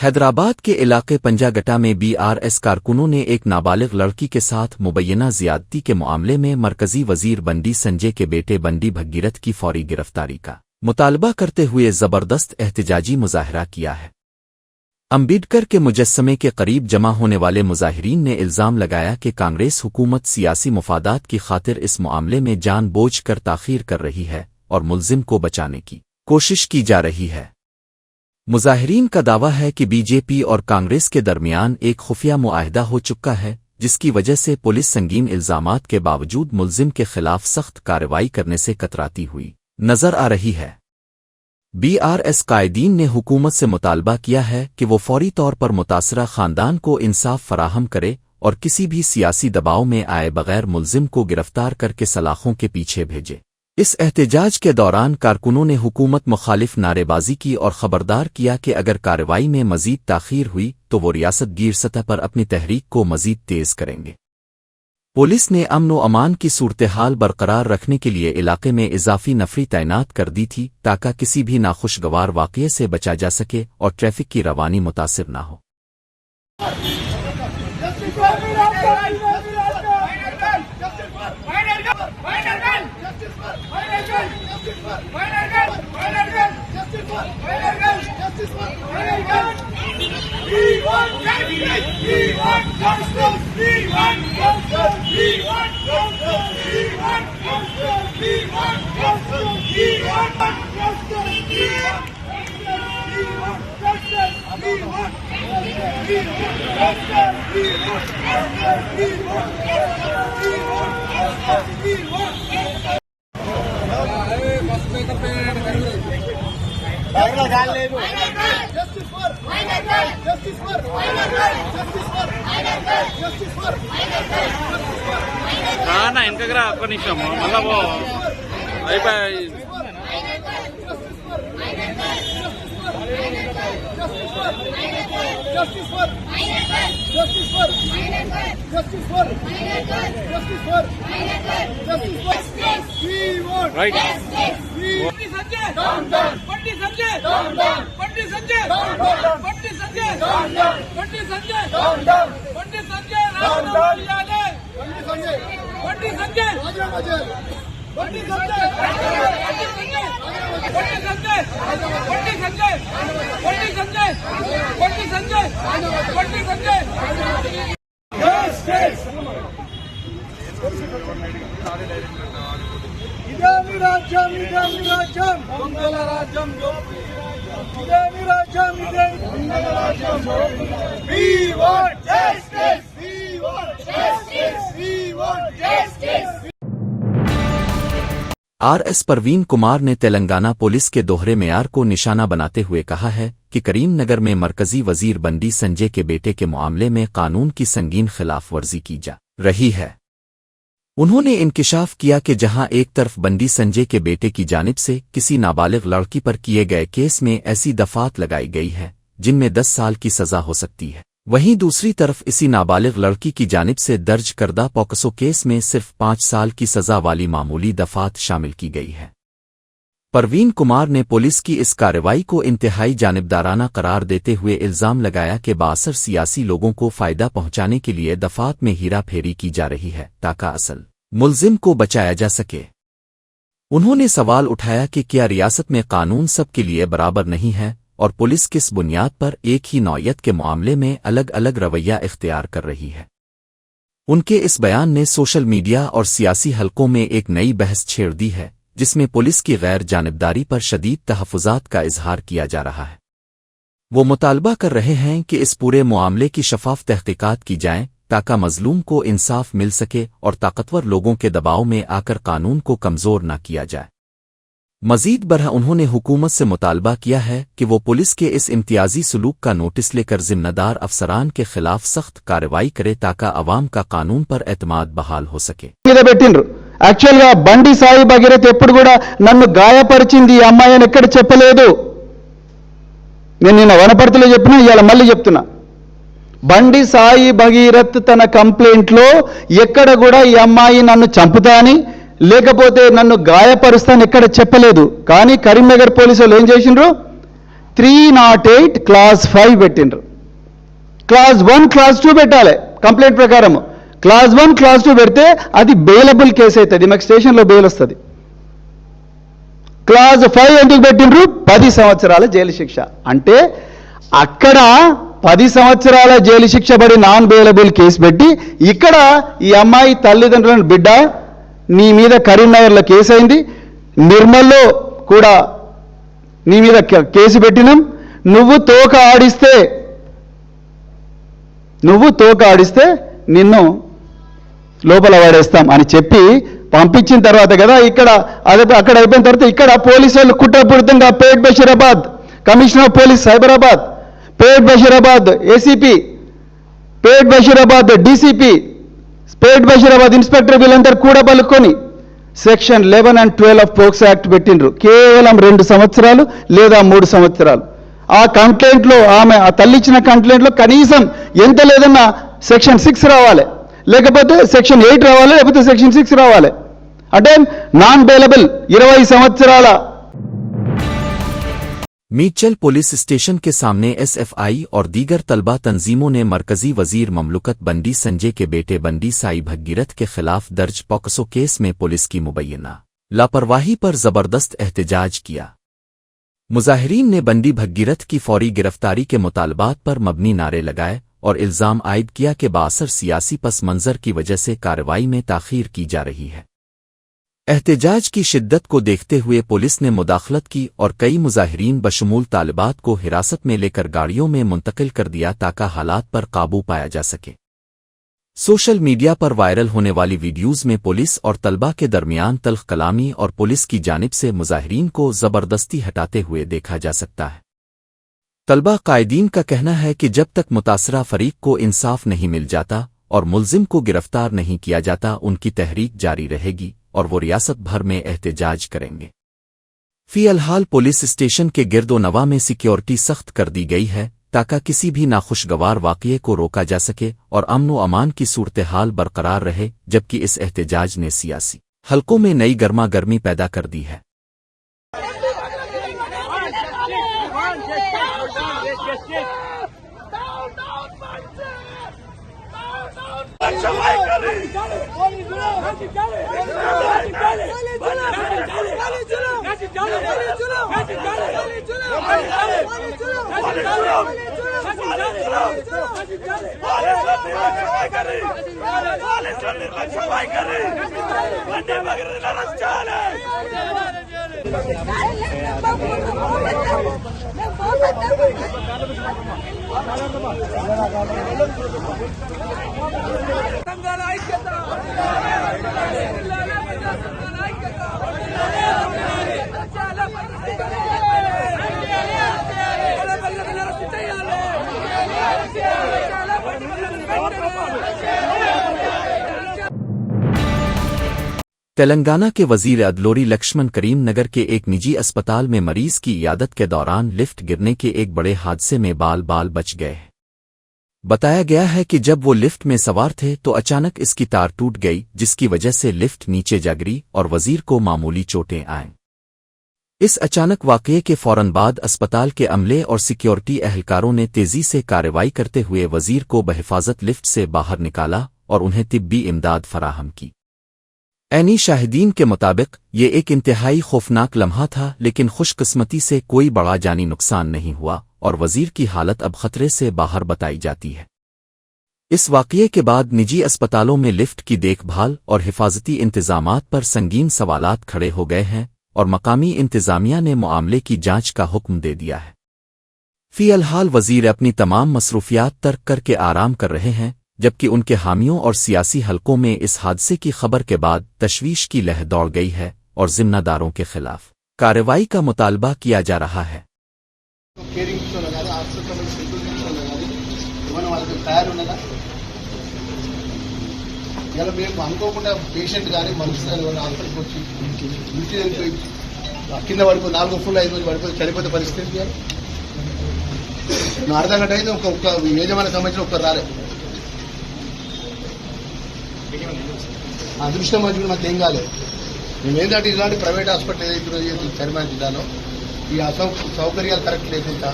हैदराबाद के इलाके पंजागटा में बीआरएस कारकुनों ने एक नाबालिग लड़की के साथ मुबैना ज्यादती के मामले में मरकजी वजीर बंडी संजय के बेटे बंडी भगीरथ की फौरी गिरफ्तारी का मुतालबा करते हुए जबरदस्त एहतजाजी मुजाहरा किया है। अम्बेडकर के मुजस्समे के करीब जमा होने वाले मुजाहिरीन ने इल्जाम लगाया कि कांग्रेस हुकूमत सियासी मुफादात की खातिर इस मामले में जानबूझकर ताख़ीर कर रही है और मुल्जिम को बचाने की कोशिश की जा रही है। मुजाहिरीन का दावा है कि बीजेपी और कांग्रेस के दरमियान एक खुफिया मुआहदा हो चुका है, जिसकी वजह से पुलिस संगीन इल्जामात के बावजूद मुल्जिम के खिलाफ सख्त कार्रवाई करने से कतराती हुई नजर आ रही है। बीआरएस कायदीन ने हुकूमत से मुतालबा किया है कि वो फौरी तौर पर मुतासरा खानदान को इंसाफ फराहम करे और किसी भी सियासी दबाव में आए बगैर मुल्जिम को गिरफ्तार करके सलाखों के पीछे भेजे। इस एहतजाज के दौरान कारकुनों ने हुकूमत मुखालिफ नारेबाजी की और खबरदार किया कि अगर कार्रवाई में मजीद ताख़ीर हुई तो वो रियासत गिर सतह पर अपनी तहरीक को मजीद तेज करेंगे। पुलिस ने अमन व अमान की सूरत-ए-हाल बरकरार रखने के लिए इलाके में इजाफी नफरी तैनात कर दी थी ताकि किसी भी नाखुशगवार वाक़ये से बचा जा सके और ट्रैफिक की रवानी मुतासिर न हो। రానా వెనకరా ఒక్క నిమిషం మళ్ళా అయిపోయి రైట్ आरएस परवीन कुमार ने तेलंगाना पुलिस के दोहरे मेयार को निशाना बनाते हुए कहा है कि करीम नगर में मरकजी वजीर बंडी संजय के बेटे के मामले में कानून की संगीन खिलाफ वर्जी की जा रही है। उन्होंने इंकिशाफ किया कि जहां एक तरफ बंडी संजय के बेटे की जानिब से किसी नाबालिग लड़की पर किए गए केस में ऐसी दफात लगाई गई है जिनमें 10 साल की सजा हो सकती है, वहीं दूसरी तरफ इसी नाबालिग लड़की की जानिब से दर्ज करदा पॉक्सो केस में सिर्फ 5 साल की सजा वाली मामूली दफात शामिल की गई है। परवीन कुमार ने पुलिस की इस कार्रवाई को इंतहाई जानिबदाराना करार देते हुए इल्जाम लगाया कि बासर सियासी लोगों को फायदा पहुंचाने के लिए दफात में हीरा फेरी की जा रही है ताकि असल मुल्जिम को बचाया जा सके। उन्होंने सवाल उठाया कि क्या रियासत में कानून सबके लिए बराबर नहीं है और पुलिस किस बुनियाद पर एक ही नौयत के मामले में अलग अलग रवैया इख्तियार कर रही है। उनके इस बयान ने सोशल मीडिया और सियासी हलकों में एक नई बहस छेड़ दी है, जिसमें पुलिस की गैर जानिबदारी पर शदीद तहफ़्फ़ुज़ात का इजहार किया जा रहा है। वो मुतालबा कर रहे हैं कि इस पूरे मामले की शफाफ तहक़ीक़ात की जाए ताकि मज़लूम को इंसाफ मिल सके और ताकतवर लोगों के दबाव में आकर कानून को कमज़ोर न किया जाए। मजीद बरह उन्होंने हुकूमत से मुतालबा किया है कि वो पुलिस के इस इम्तियाजी सलूक का नोटिस लेकर जिम्मेदार अफसरान के खिलाफ सख्त कार्रवाई करे ताकि अवाम का कानून पर एतमाद बहाल हो सके। యాక్చువల్ గా బండి సాయి భగీరథ్ ఎప్పుడు కూడా నన్ను గాయపరిచింది ఈ అమ్మాయి అని ఎక్కడ చెప్పలేదు. నేను నిన్న వనపర్తిలో చెప్పినా ఇవాళ మళ్ళీ చెప్తున్నా. బండి సాయి భగీరథ్ తన కంప్లైంట్ లో ఎక్కడ కూడా ఈ అమ్మాయి నన్ను చంపుతాని లేకపోతే నన్ను గాయపరుస్తాని ఎక్కడ చెప్పలేదు. కానీ కరీంనగర్ పోలీసులు ఏం చేసిండ్రు, 308 క్లాస్ 5 పెట్టిండ్రు. క్లాస్ 1 క్లాస్ 2 పెట్టాలి కంప్లైంట్ ప్రకారం. క్లాస్ 1 క్లాస్ 2 పెడితే అది బెయిలబుల్ కేసు అవుతుంది, మాకు స్టేషన్లో బెయిల్ వస్తుంది. క్లాస్ 5 ఎందుకు పెట్టిండ్రు? 10 సంవత్సరాల జైలు శిక్ష. అంటే అక్కడ 10 సంవత్సరాల జైలు శిక్ష పడి నాన్ బెయిలబుల్ కేసు పెట్టి, ఇక్కడ ఈ అమ్మాయి తల్లిదండ్రులను బిడ్డ నీ మీద కరీంనగర్లో కేసు అయింది, నిర్మల్లో కూడా నీ మీద కేసు పెట్టినాం, నువ్వు తోక ఆడిస్తే నిన్ను లోపల పడేస్తాం అని చెప్పి పంపించిన తర్వాత కదా ఇక్కడ అక్కడ అయిపోయిన తర్వాత ఇక్కడ పోలీసు వాళ్ళు కుట్రపూరితంగా Pet Basheerabad commissioner of police Cyberabad, Pet Basheerabad ACP, Pet Basheerabad DCP, Pet Basheerabad inspector వీళ్ళందరూ కూడా పలుకొని section 11 and 12 of POCSO act పెట్టిండ్రు. కేవలం 2 సంవత్సరాలు లేదా 3 సంవత్సరాలు. ఆ కంప్లైంట్లో ఆమె ఆ తల్లి ఇచ్చిన కంప్లైంట్లో కనీసం ఎంత లేదన్నా సెక్షన్ 6 రావాలి, లేకపోతే సెక్షన్ 8 రావాలి, లేకపోతే సెక్షన్ 6 రావాలి. అంటే నాన్ బెయిలబుల్ 20 సంవత్సరాల. मीचल पुलिस स्टेशन के सामने एसएफआई और दीगर तलबा तंजीमों ने मरकजी वजीर ममलुकत बंडी संजय के बेटे बंडी साई भगीरथ के खिलाफ दर्ज पॉक्सो केस में पुलिस की मुबैना लापरवाही पर जबरदस्त एहतजाज किया. मुजाहिरीन ने बंडी भगीरथ की फौरी गिरफ्तारी के मुतालबात पर मबनी नारे लगाए और इल्जाम आयद किया कि बासर सियासी पस मंजर की वजह से कार्रवाई में ताखीर की जा रही है. एहतजाज की शिद्दत को देखते हुए पुलिस ने मुदाखलत की और कई मुजाहिरीन बशमूल तालिबात को हिरासत में लेकर गाड़ियों में मुंतकिल कर दिया ताकि हालात पर काबू पाया जा सके. सोशल मीडिया पर वायरल होने वाली वीडियोज़ में पुलिस और तलबा के दरमियान तल्ख कलामी और पुलिस की जानिब से मुजाहिरीन को ज़बरदस्ती हटाते हुए देखा जा सकता है. तलबा कायदीन का कहना है कि जब तक मुतासरा फरीक को इंसाफ नहीं मिल जाता और मुल्जिम को गिरफ्तार नहीं किया जाता उनकी तहरीक जारी रहेगी और वो रियासत भर में एहतजाज करेंगे. फ़िलहाल पुलिस स्टेशन के गिरदो नवा में सिक्योरिटी सख्त कर दी गई है ताकि किसी भी नाखुशगवार वाक़ये को रोका जा सके और अमन व अमान की सूरत हाल बरकरार रहे, जबकि इस एहतजाज ने सियासी हलकों में नई गर्मा गर्मी पैदा कर दी है. तेलंगाना के वजीर अदलोरी लक्ष्मण करीम नगर के एक निजी अस्पताल में मरीज की इयादत के दौरान लिफ्ट गिरने के एक बड़े हादसे में बाल बच गए. बताया गया है कि जब वो लिफ्ट में सवार थे तो अचानक इसकी तार टूट गई, जिसकी वजह से लिफ्ट नीचे जा गिरी और वजीर को मामूली चोटें आईं. इस अचानक वाकये के फौरन बाद अस्पताल के अमले और सिक्योरिटी एहलकारों ने तेजी से कार्रवाई करते हुए वजीर को बहिफाजत लिफ्ट से बाहर निकाला और उन्हें तिब्बी इमदाद फराहम की. ऐनी शाहिदीन के मुताबिक ये एक इंतहाई खौफनाक लम्हा था, लेकिन खुशकिस्मती से कोई बड़ा जानी नुकसान नहीं हुआ और वजीर की हालत अब खतरे से बाहर बताई जाती है. इस वाकये के बाद निजी अस्पतालों में लिफ्ट की देखभाल और हिफाजती इंतजामात पर संगीन सवालात खड़े हो गए हैं और मकामी इंतजामिया ने मामले की जांच का हुक्म दे दिया है. फ़िलहाल वजीर अपनी तमाम मसरूफियात तर्क करके आराम कर रहे हैं, जबकि उनके हामियों और सियासी हलकों में इस हादसे की खबर के बाद तशवीश की लहर दौड़ गई है और जिम्मेदारों के खिलाफ कार्रवाई का मुतालबा किया जा रहा है. కింద పడిపో 4 ఫుల్ 5 రోజులు పడిపోతే చనిపోతే పరిస్థితి అర్ధ గంట అయితే ఒక యజమాని సంబంధించిన ఒక్కరు రాలే. అదృష్టం వచ్చి మాకు ఏం కాలేదు. మేమేంటంటే ఇలాంటి ప్రైవేట్ హాస్పిటల్ ఏదైతే చర్మాన్ జిల్లాలో ఈ సౌకర్యాలు కరెక్ట్ లేకుండా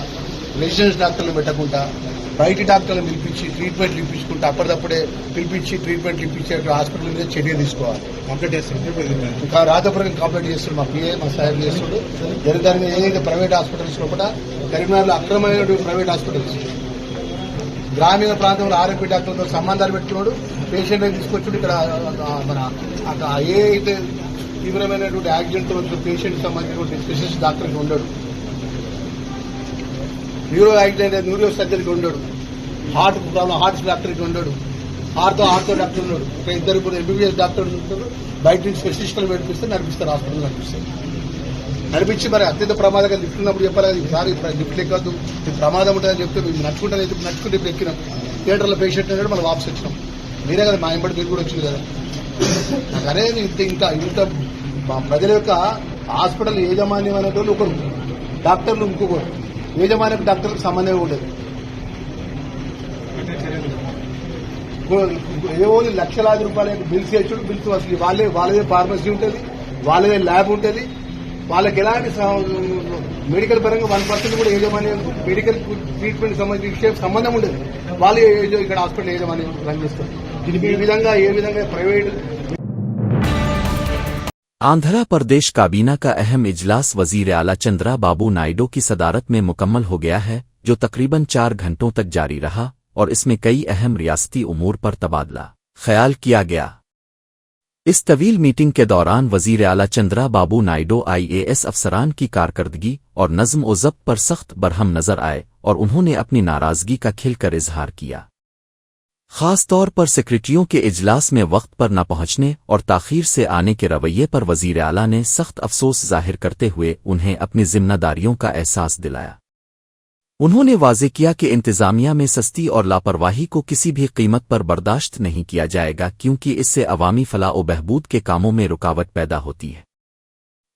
రెసిడెన్స్ డాక్టర్లు పెట్టకుండా బయటి డాక్టర్లు పిలిపించి ట్రీట్మెంట్లు ఇప్పించుకుంటే అప్పటిదప్పుడే పిలిపించి ట్రీట్మెంట్లు ఇప్పించే హాస్పిటల్ మీద చర్య తీసుకోవాలి. ఇంకా రాతపూర్వకం కంప్లైంట్ చేస్తున్నాడు మా పిఏ మా సాహెబ్ చేస్తున్నాడు. దాని మీద ఏదైతే ప్రైవేట్ హాస్పిటల్స్ లోపల కరీంనగర్లో అక్రమమైన ప్రైవేట్ హాస్పిటల్స్ గ్రామీణ ప్రాంతంలో ఆర్ఎంపీ డాక్టర్లతో సంబంధాలు పెట్టుకున్నాడు. పేషెంట్ని తీసుకొచ్చుడు ఇక్కడ మన ఏ అయితే తీవ్రమైనటువంటి యాక్సిడెంట్ వచ్చిన పేషెంట్ సంబంధించినటువంటి స్పెషలిస్ట్ డాక్టర్కి ఉండడు. న్యూరో యాక్సిడెంట్ న్యూరో సర్జరీకి ఉండడు. హార్ట్ ప్రాబ్లం హార్ట్ డాక్టర్కి ఉండడు. ఆర్థో డాక్టర్ ఉన్నాడు. ఒక ఇద్దరు ఎంబీబీఎస్ డాక్టర్లు ఉంటారు. బయట నుంచి స్పెషలిస్టులు నడిపిస్తే నడిపిస్తారు, హాస్పిటల్ నడిపిస్తారు. నడిపించి మరి అత్యంత ప్రమాదంగా లిఫ్ట్ ఉన్నప్పుడు చెప్పాలి కదా, ఈసారి లిఫ్ట్ ఎక్కద్దు, ఇది ప్రమాదం ఉంటుందని చెప్తే మేము నడుచుకుంటాను ఇప్పుడు ఎక్కినాం. థియేటర్లో పేషెంట్ అన్నాడు, మనం వాపస్ వచ్చినాం. మీరే కదా మా ఎంబడి మీరు కూడా వచ్చింది కదా. నాకు అనేది ఇంత మా ప్రజల యొక్క హాస్పిటల్ యాజమాన్యం అనేటోళ్ళు ఒకరు, డాక్టర్లు ఇంకొకరు. యాజమాన్యం డాక్టర్లకు సంబంధం ఉండదు. ఏవో లక్షలాది రూపాయల బిల్స్ ఇచ్చుడు, బిల్స్ అసలు వాళ్ళదే ఫార్మసీ ఉంటుంది, వాళ్ళదే ల్యాబ్ ఉంటుంది. వాళ్ళకి ఎలాంటి మెడికల్ పరంగా 1% కూడా యాజమాన్యం మెడికల్ ట్రీట్మెంట్ సంబంధించిన విషయం సంబంధం ఉండదు. వాళ్ళు ఇక్కడ హాస్పిటల్ యాజమాన్యం రన్ చేస్తారు. దీనికి ఏ విధంగా ప్రైవేట్ आंध्र प्रदेश काबीना का अहम इजलास वजीर आला चंद्रा बाबू नायडू की सदारत में मुकम्मल हो गया है, जो तकरीबन 4 घंटों तक जारी रहा और इसमें कई अहम रियासती उमूर पर तबादला ख्याल किया गया। इस तवील मीटिंग के दौरान वजीर आला चंद्रा बाबू नायडू IAS अफसरान की कारकर्दगी और नज़्म व ज़ब्त पर सख्त बरहम नजर आए और उन्होंने अपनी नाराजगी का खिलकर इजहार किया। खास तौर पर सेक्रेटरियों के इजलास में वक्त पर न पहुंचने और ताखीर से आने के रवैये पर वजीर आला ने सख्त अफसोस जाहिर करते हुए उन्हें अपनी जिम्मेदारियों का एहसास दिलाया। उन्होंने वाज़े किया कि इंतज़ामिया में सस्ती और लापरवाही को किसी भी कीमत पर बर्दाश्त नहीं किया जाएगा, क्योंकि इससे अवामी फलाह व बहबूद के कामों में रुकावट पैदा होती है।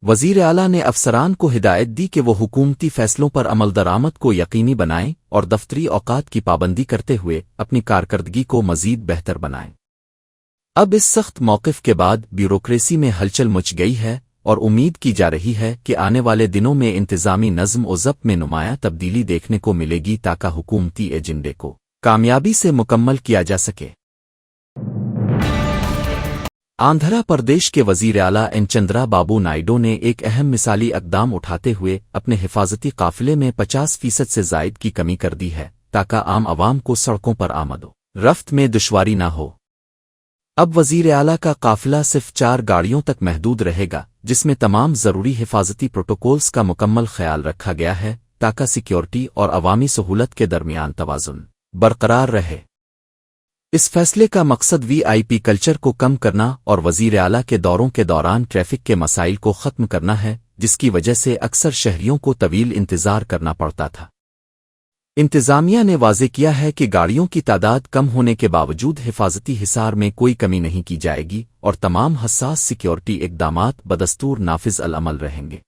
वजीर आला ने अफसरान को हिदायत दी कि वो हुकूमती फैसलों पर अमल दरामद को यकीनी बनाएं और दफ्तरी औकात की पाबंदी करते हुए अपनी कारकर्दगी को मजीद बेहतर बनाएं। अब इस सख्त मौक़िफ़ के बाद ब्यूरोक्रेसी में हलचल मच गई है और उम्मीद की जा रही है कि आने वाले दिनों में इंतज़ामी नज़्म व ज़ब्त में नुमायां तब्दीली देखने को मिलेगी, ताकि हुकूमती एजेंडे को कामयाबी से मुकम्मल किया जा सके। आंध्र प्रदेश के वजीर आला एन चंद्रा बाबू नायडू ने एक अहम मिसाली इक़दाम उठाते हुए अपने हिफाजती काफ़िले में 50% से ज़ायद की कमी कर दी है, ताकि आम आवाम को सड़कों पर आमद रफ्त में दुश्वारी न हो। अब वजीर आला का काफ़िला सिर्फ 4 गाड़ियों तक महदूद रहेगा, जिसमें तमाम ज़रूरी हिफाजती प्रोटोकॉल्स का मुकम्मल ख्याल रखा गया है, ताकि सिक्योरिटी और अवामी सहूलत के दरमियान तवाज़ुन बरकरार रहे। इस फैसले का मकसद VIP कल्चर को कम करना और वजीर आला के दौरों के दौरान ट्रैफिक के मसाइल को ख़त्म करना है, जिसकी वजह से अक्सर शहरियों को तवील इंतज़ार करना पड़ता था। इंतज़ामिया ने वाज़े किया है कि गाड़ियों की तादाद कम होने के बावजूद हिफाजती हिसार में कोई कमी नहीं की जाएगी और तमाम हसास सिक्योरिटी इक़दामात बदस्तूर नाफिज अल-अमल रहेंगे।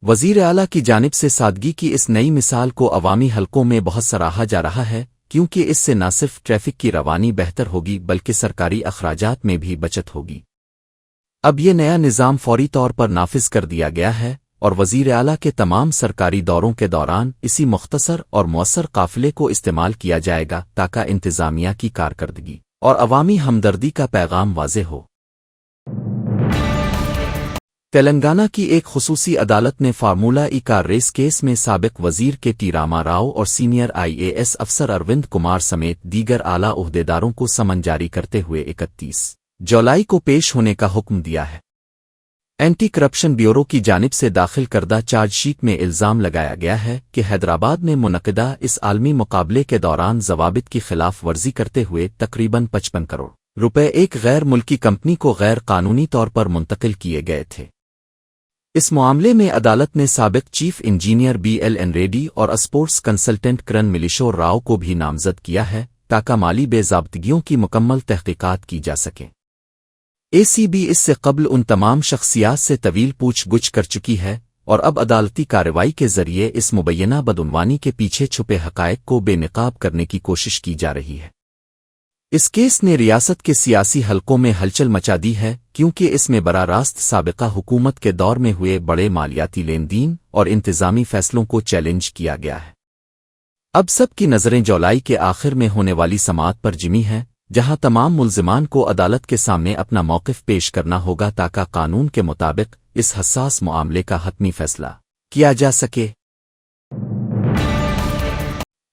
वजीर आला की जानिब से सादगी की इस नई मिसाल को अवामी हलकों में बहुत सराहा जा रहा है, क्योंकि इससे न सिर्फ ट्रैफिक की रवानी बेहतर होगी बल्कि सरकारी अखराजात में भी बचत होगी। अब ये नया निज़ाम फौरी तौर पर नाफिज कर दिया गया है और वजीर आला के तमाम सरकारी दौरों के दौरान इसी मुख्तसर और मौसर काफ़िले को इस्तेमाल किया जाएगा, ताकि इंतज़ामिया की कारकर्दगी और अवामी हमदर्दी का पैगाम वाज़े हो। तेलंगाना की एक खुसूसी अदालत ने फार्मूला ई कार रेस केस में साबिक वजीर के टी रामा राव और सीनियर IAS अफसर अरविंद कुमार समेत दीगर आला ओहदेदारों को समन जारी करते हुए 31 जुलाई को पेश होने का हुक्म दिया है। एंटी करप्शन ब्यूरो की जानिब से दाखिल करदा चार्जशीट में इल्ज़ाम लगाया गया है कि हैदराबाद में मुनक़िदा इस आलमी मुकाबले के दौरान ज़वाबित की खिलाफ वर्जी करते हुए तकरीबन 55 करोड़ रुपए एक गैर मुल्की कंपनी को गैर कानूनी तौर पर मुंतकिल किए गए थे। इस मामले में अदालत ने साबिक चीफ इंजीनियर BLN रेड्डी और स्पोर्ट्स कंसल्टेंट किरण मिलिशोर राव को भी नामजद किया है, ताकि माली बेज़ाब्तगियों की मुकम्मल तहक़ीक़ात की जा सके। ACB इससे कबल उन तमाम शख्सियात से तवील पूछ-गुछ कर चुकी है और अब अदालती कार्रवाई के जरिए इस मुबैना बदउनवानी के पीछे छुपे हक़ाइक़ को बेनकाब करने की कोशिश की जा रही है। اس کیس نے ریاست کے سیاسی حلقوں میں ہلچل مچا دی ہے کیونکہ اس میں براہ راست سابقہ حکومت کے دور میں ہوئے بڑے مالیاتی لین دین اور انتظامی فیصلوں کو چیلنج کیا گیا ہے۔ اب سب کی نظریں جولائی کے آخر میں ہونے والی سماعت پر جمی ہیں، جہاں تمام ملزمان کو عدالت کے سامنے اپنا موقف پیش کرنا ہوگا تاکہ قانون کے مطابق اس حساس معاملے کا حتمی فیصلہ کیا جا سکے۔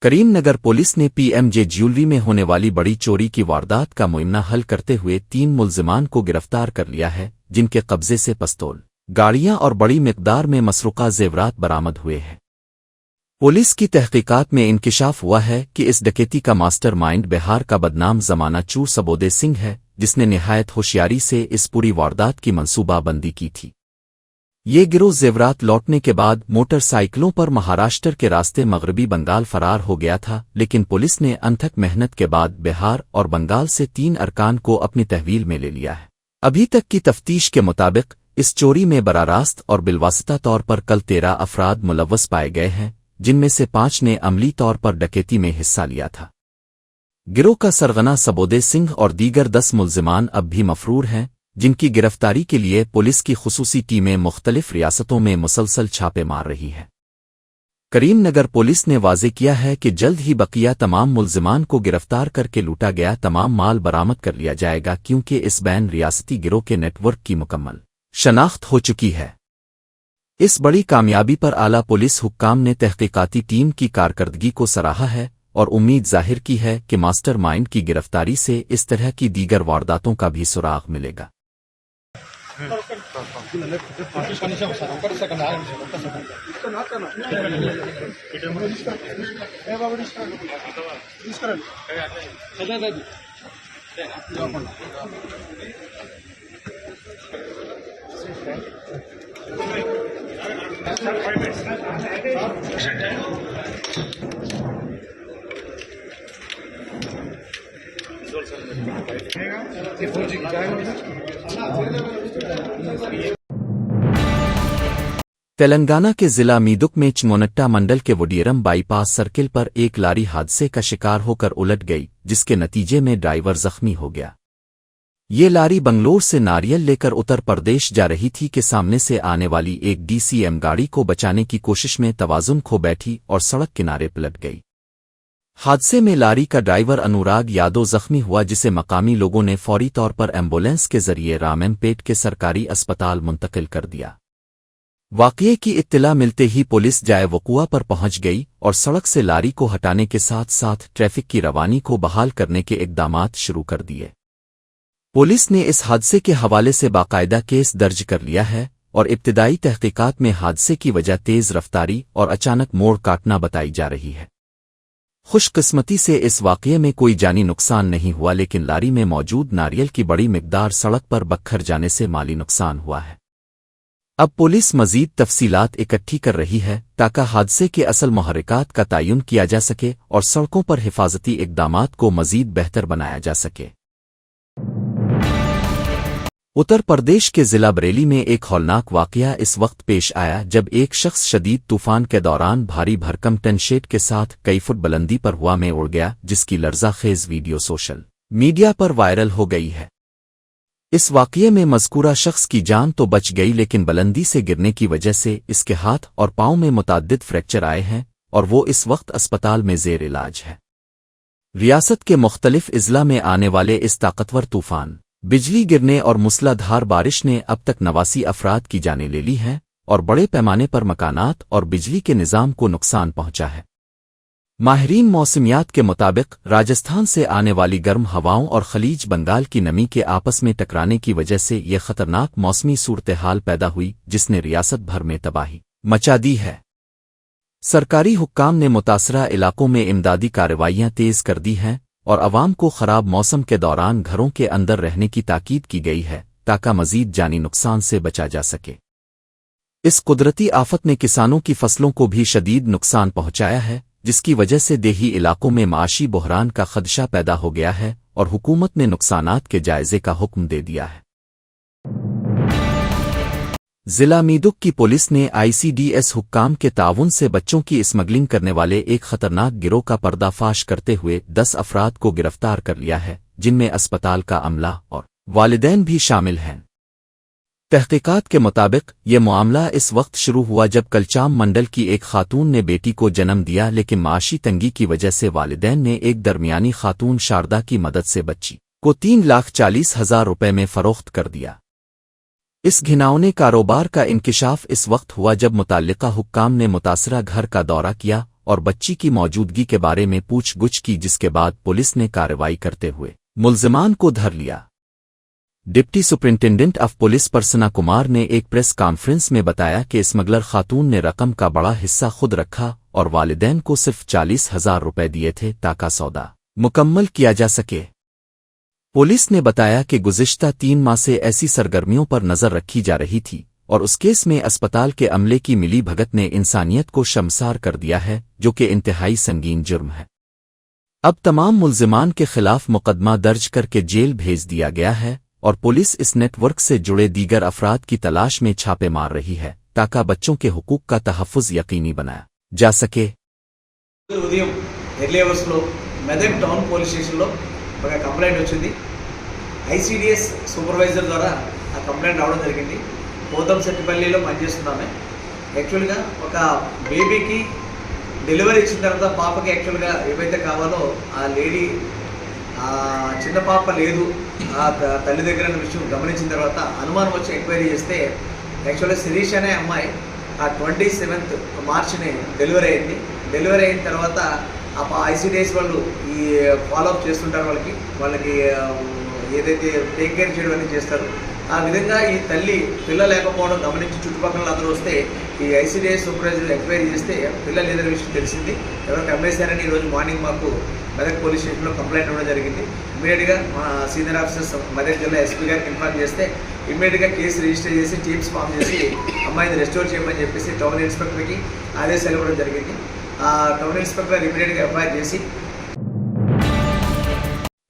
کریم نگر پولیس نے پی ایم جے جیولری میں ہونے والی بڑی چوری کی واردات کا معائنہ حل کرتے ہوئے 3 ملزمان کو گرفتار کر لیا ہے، جن کے قبضے سے پستول، گاڑیاں اور بڑی مقدار میں مسروقہ زیورات برآمد ہوئے ہیں۔ پولیس کی تحقیقات میں انکشاف ہوا ہے کہ اس ڈکیتی کا ماسٹر مائنڈ بہار کا بدنام زمانہ چور سبودے سنگھ ہے، جس نے نہایت ہوشیاری سے اس پوری واردات کی منصوبہ بندی کی تھی۔ یہ گروہ زیورات لوٹنے کے بعد موٹر سائیکلوں پر مہاراشٹر کے راستے مغربی بنگال فرار ہو گیا تھا، لیکن پولیس نے انتھک محنت کے بعد بہار اور بنگال سے 3 ارکان کو اپنی تحویل میں لے لیا ہے۔ ابھی تک کی تفتیش کے مطابق اس چوری میں براہ راست اور بالواسطہ طور پر کل 13 افراد ملوث پائے گئے ہیں، جن میں سے 5 نے عملی طور پر ڈکیتی میں حصہ لیا تھا۔ گروہ کا سرغنہ سبودے سنگھ اور دیگر 10 ملزمان اب بھی مفرور ہیں، جن کی گرفتاری کے لیے پولیس کی خصوصی ٹیمیں مختلف ریاستوں میں مسلسل چھاپے مار رہی ہیں۔ کریم نگر پولیس نے واضح کیا ہے کہ جلد ہی بقیہ تمام ملزمان کو گرفتار کر کے لوٹا گیا تمام مال برآمد کر لیا جائے گا، کیونکہ اس بین ریاستی گروہ کے نیٹ ورک کی مکمل شناخت ہو چکی ہے۔ اس بڑی کامیابی پر اعلیٰ پولیس حکام نے تحقیقاتی ٹیم کی کارکردگی کو سراہا ہے اور امید ظاہر کی ہے کہ ماسٹر مائنڈ کی گرفتاری سے اس طرح کی دیگر وارداتوں کا بھی سراغ ملے گا۔ تلنگانہ کے ضلع میدک میں چمونٹا منڈل کے وڈیرم بائی پاس سرکل پر ایک لاری حادثے کا شکار ہو کر الٹ گئی، جس کے نتیجے میں ڈرائیور زخمی ہو گیا۔ یہ لاری بنگلور سے ناریل لے کر اتر پردیش جا رہی تھی کہ سامنے سے آنے والی ایک ڈی سی ایم گاڑی کو بچانے کی کوشش میں توازن کھو بیٹھی اور سڑک کنارے پلٹ گئی۔ حادثے میں لاری کا ڈرائیور انوراگ یادو زخمی ہوا، جسے مقامی لوگوں نے فوری طور پر ایمبولینس کے ذریعے رامین پیٹ کے سرکاری اسپتال منتقل کر دیا۔ واقعے کی اطلاع ملتے ہی پولیس جائے وقوع پر پہنچ گئی اور سڑک سے لاری کو ہٹانے کے ساتھ ساتھ ٹریفک کی روانی کو بحال کرنے کے اقدامات شروع کر دیے۔ پولیس نے اس حادثے کے حوالے سے باقاعدہ کیس درج کر لیا ہے اور ابتدائی تحقیقات میں حادثے کی وجہ تیز رفتاری اور اچانک موڑ کاٹنا بتائی جا رہی ہے۔ خوش قسمتی سے اس واقعے میں کوئی جانی نقصان نہیں ہوا، لیکن لاری میں موجود ناریل کی بڑی مقدار سڑک پر بکھر جانے سے مالی نقصان ہوا ہے۔ اب پولیس مزید تفصیلات اکٹھی کر رہی ہے تاکہ حادثے کے اصل محرکات کا تعین کیا جا سکے اور سڑکوں پر حفاظتی اقدامات کو مزید بہتر بنایا جا سکے۔ اتر پردیش کے ضلع بریلی میں ایک ہولناک واقعہ اس وقت پیش آیا جب ایک شخص شدید طوفان کے دوران بھاری بھرکم ٹن شیڈ کے ساتھ کئی فٹ بلندی پر ہوا میں اڑ گیا، جس کی لرزہ خیز ویڈیو سوشل میڈیا پر وائرل ہو گئی ہے۔ اس واقعے میں مذکورہ شخص کی جان تو بچ گئی، لیکن بلندی سے گرنے کی وجہ سے اس کے ہاتھ اور پاؤں میں متعدد فریکچر آئے ہیں اور وہ اس وقت اسپتال میں زیر علاج ہے۔ ریاست کے مختلف اضلاع میں آنے والے اس طاقتور طوفان، بجلی گرنے اور موسلا دھار بارش نے اب تک 89 افراد کی جانیں لے لی ہیں اور بڑے پیمانے پر مکانات اور بجلی کے نظام کو نقصان پہنچا ہے۔ ماہرین موسمیات کے مطابق راجستھان سے آنے والی گرم ہواؤں اور خلیج بنگال کی نمی کے آپس میں ٹکرانے کی وجہ سے یہ خطرناک موسمی صورتحال پیدا ہوئی، جس نے ریاست بھر میں تباہی مچا دی ہے۔ سرکاری حکام نے متاثرہ علاقوں میں امدادی کارروائیاں تیز کر دی ہیں اور عوام کو خراب موسم کے دوران گھروں کے اندر رہنے کی تاکید کی گئی ہے تاکہ مزید جانی نقصان سے بچا جا سکے۔ اس قدرتی آفت نے کسانوں کی فصلوں کو بھی شدید نقصان پہنچایا ہے، جس کی وجہ سے دیہی علاقوں میں معاشی بحران کا خدشہ پیدا ہو گیا ہے اور حکومت نے نقصانات کے جائزے کا حکم دے دیا ہے۔ ضلع میدک کی پولیس نے آئی سی ڈی ایس حکام کے تعاون سے بچوں کی اسمگلنگ کرنے والے ایک خطرناک گروہ کا پردہ فاش کرتے ہوئے 10 افراد کو گرفتار کر لیا ہے، جن میں اسپتال کا عملہ اور والدین بھی شامل ہیں۔ تحقیقات کے مطابق یہ معاملہ اس وقت شروع ہوا جب کلچام منڈل کی ایک خاتون نے بیٹی کو جنم دیا، لیکن معاشی تنگی کی وجہ سے والدین نے ایک درمیانی خاتون شاردا کی مدد سے بچی کو 3,40,000 روپے میں فروخت کر دیا۔ اس گھناؤنے کاروبار کا انکشاف اس وقت ہوا جب متعلقہ حکام نے متاثرہ گھر کا دورہ کیا اور بچی کی موجودگی کے بارے میں پوچھ گچھ کی، جس کے بعد پولیس نے کارروائی کرتے ہوئے ملزمان کو دھر لیا۔ Deputy superintendent of police Prasanna Kumar نے ایک پریس کانفرنس میں بتایا کہ اسمگلر خاتون نے رقم کا بڑا حصہ خود رکھا اور والدین کو صرف 40,000 روپے دیے تھے تاکہ سودا مکمل کیا جا سکے۔ پولیس نے بتایا کہ گزشتہ 3 ماہ سے ایسی سرگرمیوں پر نظر رکھی جا رہی تھی اور اس کیس میں اسپتال کے عملے کی ملی بھگت نے انسانیت کو شرمسار کر دیا ہے، جو کہ انتہائی سنگین جرم ہے۔ اب تمام ملزمان کے خلاف مقدمہ درج کر کے جیل بھیج دیا گیا ہے اور پولیس اس نیٹ ورک سے جڑے دیگر افراد کی تلاش میں چھاپے مار رہی ہے تاکہ بچوں کے حقوق کا تحفظ یقینی بنایا جا سکے۔ ఉదయం ఎర్లీ అవర్స్లో మెదక్ టౌన్ పోలీస్ స్టేషన్లో ఒక కంప్లైంట్ వచ్చింది। ఐసీడీఎస్ సూపర్వైజర్ ద్వారా ఆ కంప్లైంట్ రావడం జరిగింది। పోతంశెట్టిపల్లిలో పనిచేస్తున్నామే। యాక్చువల్గా ఒక బేబీకి డెలివరీ ఇచ్చిన తర్వాత పాపకి యాక్చువల్గా ఏవైతే కావాలో ఆ లేడీ చిన్న పాప లేదు ఆ తల్లి దగ్గర అనే విషయం గమనించిన తర్వాత అనుమానం వచ్చి ఎంక్వైరీ చేస్తే యాక్చువల్గా శిరీష్ అనే అమ్మాయి ఆ 27th మార్చిని డెలివరీ అయింది। డెలివరీ అయిన తర్వాత ఐసీడీఎస్ వాళ్ళు ఈ ఫాలోఅప్ చేస్తుంటారు, వాళ్ళకి ఏదైతే టేక్ కేర్ చేయడం అనేది చేస్తారు। ఆ విధంగా ఈ తల్లి పిల్ల లేకపోవడం గమనించి చుట్టుపక్కల అందరూ వస్తే ఈ ఐసీడీఎస్ సూపర్వైజర్ ఎంక్వైరీ చేస్తే పిల్ల లేదనే విషయం తెలిసింది। ఎవరో అమ్మేశారని ఈరోజు మార్నింగ్ మాకు మెదక్ పోలీస్ స్టేషన్లో కంప్లైంట్ ఇవ్వడం జరిగింది। ఇమ్మీడియట్గా మా సీనియర్ ఆఫీసర్స్ మెదక్ జిల్లా ఎస్పీ గారికి ఇన్ఫార్మ్ చేస్తే ఇమ్మీడియట్గా కేసు రిజిస్టర్ చేసి టీమ్స్ ఫామ్ చేసి అమ్మాయిని రెస్టోర్ చేయమని చెప్పేసి టౌన్ ఇన్స్పెక్టర్కి ఆదేశాలు ఇవ్వడం జరిగింది। ఆ టౌన్ ఇన్స్పెక్టర్ ఇమ్మీడియట్గా ఎఫ్ఐఆర్ చేసి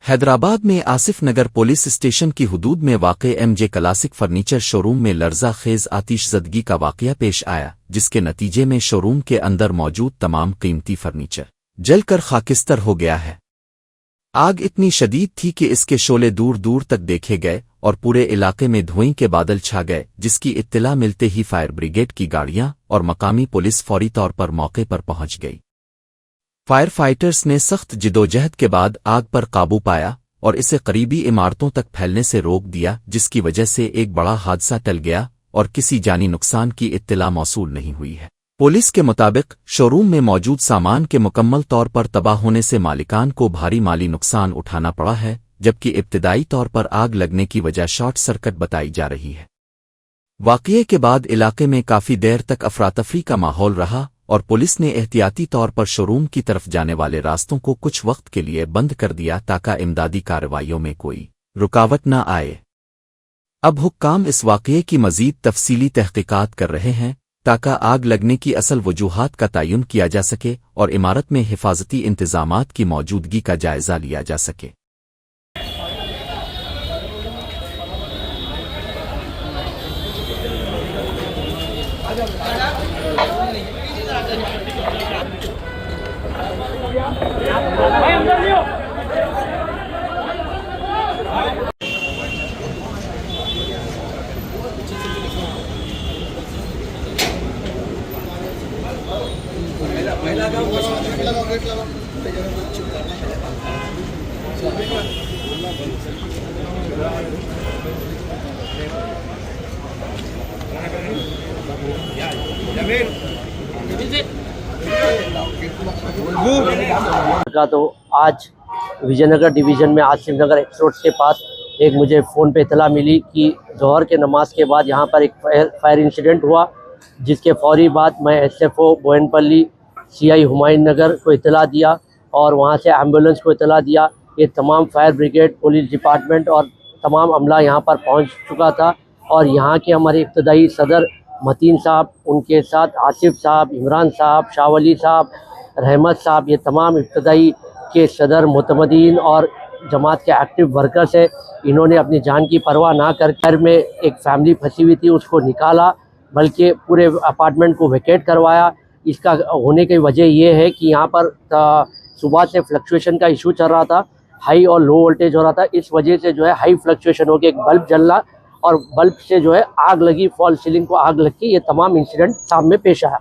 حیدرآباد میں آصف نگر پولیس اسٹیشن کی حدود میں واقع MJ کلاسک فرنیچر شو روم میں لرزہ خیز آتش زدگی کا واقعہ پیش آیا، جس کے نتیجے میں شو روم کے اندر موجود تمام قیمتی فرنیچر جل کر خاکستر ہو گیا ہے۔ آگ اتنی شدید تھی کہ اس کے شعلے دور دور تک دیکھے گئے اور پورے علاقے میں دھوئیں کے بادل چھا گئے، جس کی اطلاع ملتے ہی فائر بریگیڈ کی گاڑیاں اور مقامی پولیس فوری طور پر موقع پر پہنچ گئی۔ فائر فائٹرز نے سخت جدوجہد کے بعد آگ پر قابو پایا اور اسے قریبی عمارتوں تک پھیلنے سے روک دیا، جس کی وجہ سے ایک بڑا حادثہ ٹل گیا اور کسی جانی نقصان کی اطلاع موصول نہیں ہوئی ہے۔ پولیس کے مطابق شو روم میں موجود سامان کے مکمل طور پر تباہ ہونے سے مالکان کو بھاری مالی نقصان اٹھانا پڑا ہے، جبکہ ابتدائی طور پر آگ لگنے کی وجہ شارٹ سرکٹ بتائی جا رہی ہے۔ واقعے کے بعد علاقے میں کافی دیر تک افراتفری کا ماحول رہا اور پولیس نے احتیاطی طور پر شو روم کی طرف جانے والے راستوں کو کچھ وقت کے لیے بند کر دیا تاکہ امدادی کارروائیوں میں کوئی رکاوٹ نہ آئے۔ اب حکام اس واقعے کی مزید تفصیلی تحقیقات کر رہے ہیں تاکہ آگ لگنے کی اصل وجوہات کا تعین کیا جا سکے اور عمارت میں حفاظتی انتظامات کی موجودگی کا جائزہ لیا جا سکے۔ تو آج وجے نگر ڈویژن میں آصف نگر ایکس روڈ کے پاس ایک مجھے فون پہ اطلاع ملی کہ ظہر کے نماز کے بعد یہاں پر ایک فائر انسیڈنٹ ہوا، جس کے فوری بعد میں SFO بوئن پلی CI ہمایوں نگر کو اطلاع دیا اور وہاں سے ایمبولینس کو اطلاع دیا۔ یہ تمام فائر بریگیڈ، پولیس ڈپارٹمنٹ اور تمام عملہ یہاں پر پہنچ چکا تھا اور یہاں کے ہمارے ابتدائی صدر متین صاحب، ان کے ساتھ آصف صاحب، عمران صاحب، شاہ ولی صاحب، رحمت صاحب، یہ تمام ابتدائی کے صدر معتمدین اور جماعت کے ایکٹیو ورکرز ہیں۔ انہوں نے اپنی جان کی پرواہ نہ کر گھر میں ایک فیملی پھنسی ہوئی تھی اس کو نکالا، بلکہ پورے اپارٹمنٹ کو ویکیٹ کروایا۔ اس کا ہونے کی وجہ یہ ہے کہ یہاں پر صبح سے فلکچویشن کا ایشو چل رہا تھا، हाई और लो वोल्टेज हो रहा था, इस वजह से जो है हाई फ्लक्चुएशन हो गया, एक बल्ब जलना और बल्ब से जो है आग लगी, फॉल सीलिंग को आग लग के ये तमाम इंसिडेंट सामने पेश आया।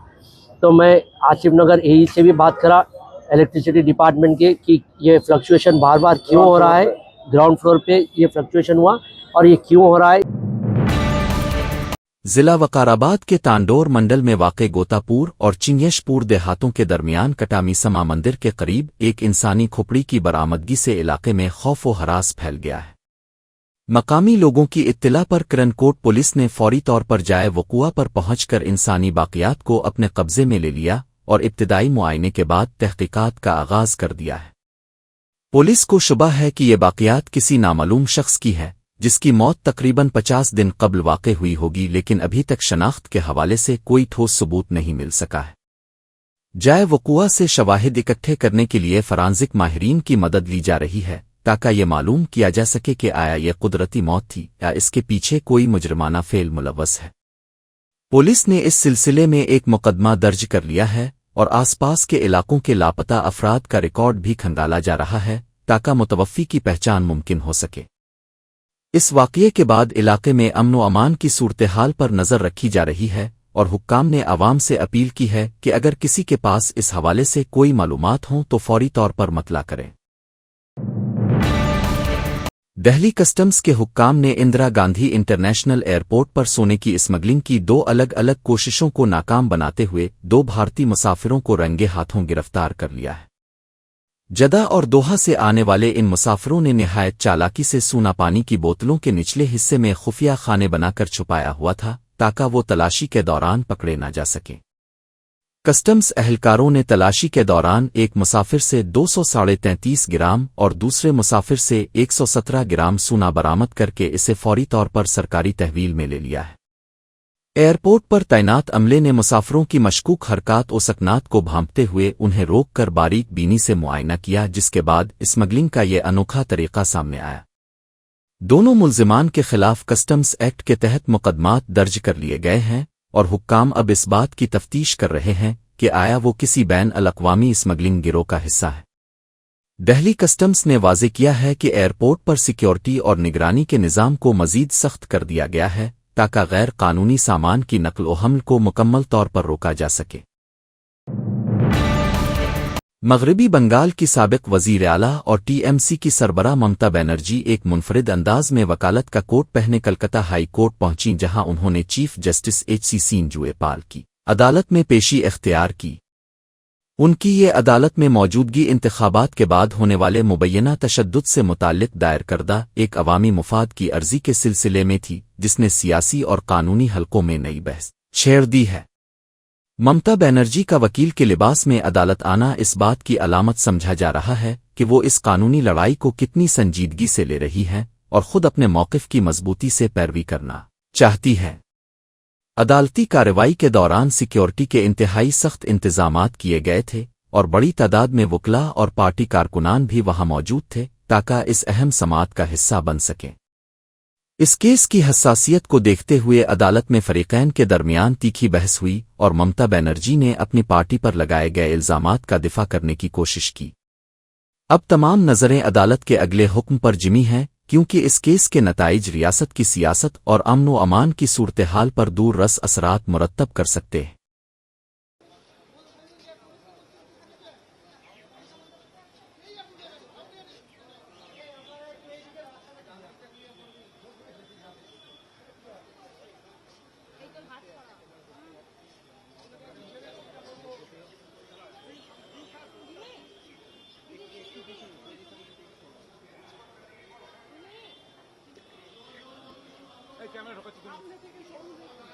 तो मैं आसिफ नगर एई से भी बात करा इलेक्ट्रिसिटी डिपार्टमेंट के कि ये फ्लक्चुएशन बार बार क्यों हो रहा है, ग्राउंड फ्लोर पे ये फ्लक्चुएशन हुआ और ये क्यों हो रहा है। जिला वकाराबाद के तांडोर मंडल में वाक़े गोतापुर और चिंगेशपुर देहातों के दरमियान कटामी समा मंदिर के करीब एक इंसानी खोपड़ी की बरामदगी से इलाके में खौफ व हरास फैल गया है। मकामी लोगों की इत्तला पर करनकोट पुलिस ने फौरी तौर पर जाए वक़ुआ पर पहुंचकर इंसानी बाक़ियात को अपने कब्जे में ले लिया और इब्तिदाई मुआयने के बाद तहक़ीक़ात का आगाज कर दिया है। पुलिस को शुबा है कि ये बाक़ियात किसी नामालूम शख्स की है जिसकी मौत तकरीबन 50 दिन कबल वाक़े हुई होगी, लेकिन अभी तक शनाख्त के हवाले से कोई ठोस सबूत नहीं मिल सका है। जाए वक़ुआ से शवाहिद इकट्ठे करने के लिए फरांजिक माहिरीन की मदद ली जा रही है ताकि ये मालूम किया जा सके कि आया ये कुदरती मौत थी या इसके पीछे कोई मुजरमाना फेल मुलव्वस है। पुलिस ने इस सिलसिले में एक मुकदमा दर्ज कर लिया है और आसपास के इलाकों के लापता अफराद का रिकॉर्ड भी खंगाला जा रहा है ताकि मुतवफ़्फ़ी की पहचान मुमकिन हो सके। इस वाक़ये के बाद इलाके में अमन व अमान की सूरत-हाल पर नज़र रखी जा रही है और हुक्काम ने आवाम से अपील की है कि अगर किसी के पास इस हवाले से कोई मालूमात हों तो फौरी तौर पर मतला करें। दिल्ली कस्टम्स के हुक्काम ने इंदिरा गांधी इंटरनेशनल एयरपोर्ट पर सोने की स्मगलिंग की 2 अलग अलग कोशिशों को नाकाम बनाते हुए 2 भारतीय मुसाफिरों को रंगे हाथों गिरफ्तार कर लिया है। जदा और दोहा से आने वाले इन मुसाफिरों ने निहायत चालाकी से सोना पानी की बोतलों के निचले हिस्से में खुफिया खाने बनाकर छुपाया हुआ था ताकि वो तलाशी के दौरान पकड़े न जा सकें। कस्टम्स एहलकारों ने तलाशी के दौरान एक मुसाफिर से 233 ग्राम और दूसरे मुसाफिर से 117 ग्राम सोना बरामद करके इसे फौरी तौर पर सरकारी तहवील में ले लिया है। एयरपोर्ट पर तैनात अमले ने मुसाफिरों की मशकूक हरकत और सकनात को भांपते हुए उन्हें रोक कर बारीक बीनी से मुआयना किया, जिसके बाद स्मगलिंग का ये अनोखा तरीका सामने आया। दोनों मुल्जिमान के खिलाफ कस्टम्स एक्ट के तहत मुकदमात दर्ज कर लिए गए हैं और हुक्काम अब इस बात की तफ्तीश कर रहे हैं कि आया वो किसी बैन अल-अक़वामी स्मगलिंग गिरोह का हिस्सा है। दिल्ली कस्टम्स ने वाज़े किया है कि एयरपोर्ट पर सिक्योरिटी और निगरानी के निज़ाम को मज़ीद सख्त कर दिया गया है ताकि गैर कानूनी सामान की नकल व हमल को मुकम्मल तौर पर रोका जा सके। मग़रिबी बंगाल की साबिक़ वज़ीर आला और टीएमसी की सरबराह ममता बनर्जी एक मुनफरिद अंदाज में वकालत का कोट पहने कलकत्ता हाई कोर्ट पहुंची, जहां उन्होंने चीफ जस्टिस एच.सी. सिंजुएपाल की अदालत में पेशी इख्तियार की। उनकी ये अदालत में मौजूदगी इंतखाबात के बाद होने वाले मुबैना तशद्दुद से मुताल्लिक़ दायर करदा एक अवामी मुफाद की अर्जी के सिलसिले में थी, जिसने सियासी और कानूनी हलकों में नई बहस छेड़ दी है। ममता बनर्जी का वकील के लिबास में अदालत आना इस बात की अलामत समझा जा रहा है कि वो इस कानूनी लड़ाई को कितनी संजीदगी से ले रही है और खुद अपने मौक़िफ़ की मजबूती से पैरवी करना चाहती है। अदालती कार्रवाई के दौरान सिक्योरिटी के इंतहाई सख्त इंतजामात किए गए थे और बड़ी तादाद में वकला और पार्टी कारकुनान भी वहां मौजूद थे ताकि इस अहम समात का हिस्सा बन सकें। इस केस की हसासियत को देखते हुए अदालत में फरीकैन के दरमियान तीखी बहस हुई और ममता बनर्जी ने अपनी पार्टी पर लगाए गए इल्जामात का दिफा करने की कोशिश की। अब तमाम नज़रें अदालत के अगले हुक्म पर जिमी हैं, क्योंकि इस केस के नताइज रियासत की सियासत और अमन व अमान की सूरत-हाल पर दूर रस असरात मुरत्तब कर सकते हैं। ক্যামেরা ঢোকাচ্ছি তুমি